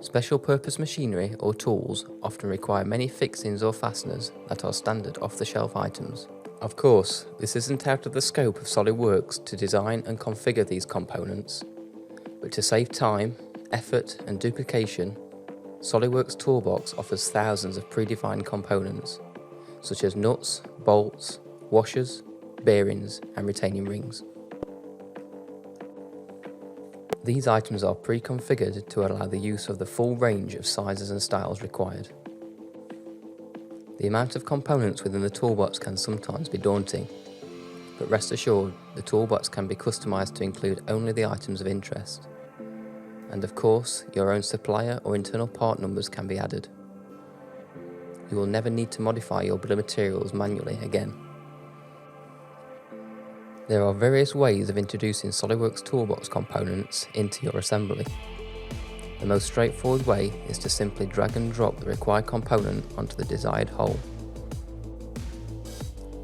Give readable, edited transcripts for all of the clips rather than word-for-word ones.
Special purpose machinery or tools often require many fixings or fasteners that are standard off-the-shelf items. Of course, this isn't out of the scope of SOLIDWORKS to design and configure these components, but to save time, effort and duplication, SOLIDWORKS Toolbox offers thousands of predefined components, such as nuts, bolts, washers, bearings and retaining rings. These items are pre-configured to allow the use of the full range of sizes and styles required. The amount of components within the toolbox can sometimes be daunting, but rest assured the toolbox can be customised to include only the items of interest. And of course, your own supplier or internal part numbers can be added. You will never need to modify your bill of materials manually again. There are various ways of introducing SOLIDWORKS Toolbox components into your assembly. The most straightforward way is to simply drag and drop the required component onto the desired hole.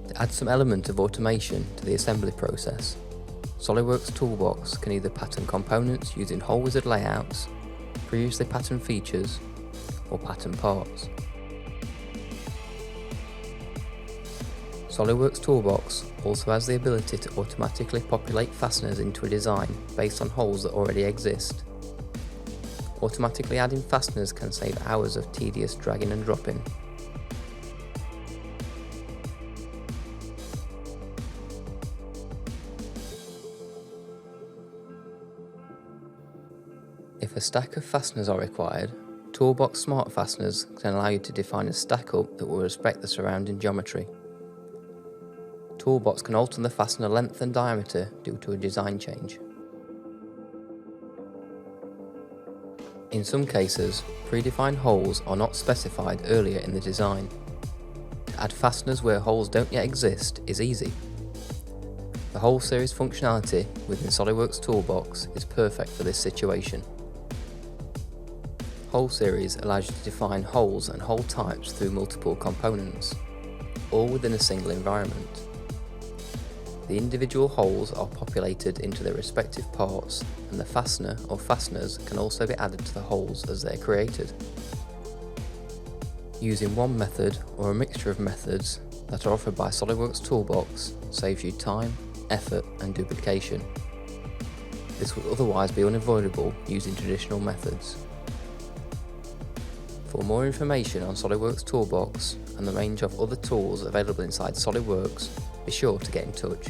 To add some element of automation to the assembly process, SOLIDWORKS Toolbox can either pattern components using hole wizard layouts, previously patterned features, or pattern parts. SOLIDWORKS Toolbox also has the ability to automatically populate fasteners into a design based on holes that already exist. Automatically adding fasteners can save hours of tedious dragging and dropping. If a stack of fasteners are required, Toolbox Smart Fasteners can allow you to define a stack up that will respect the surrounding geometry. Toolbox can alter the fastener length and diameter due to a design change. In some cases, predefined holes are not specified earlier in the design. To add fasteners where holes don't yet exist is easy. The Hole Series functionality within SOLIDWORKS Toolbox is perfect for this situation. Hole Series allows you to define holes and hole types through multiple components, all within a single environment. The individual holes are populated into their respective parts, and the fastener or fasteners can also be added to the holes as they are created. Using one method or a mixture of methods that are offered by SOLIDWORKS Toolbox saves you time, effort and duplication. This would otherwise be unavoidable using traditional methods. For more information on SOLIDWORKS Toolbox and the range of other tools available inside SOLIDWORKS, be sure to get in touch.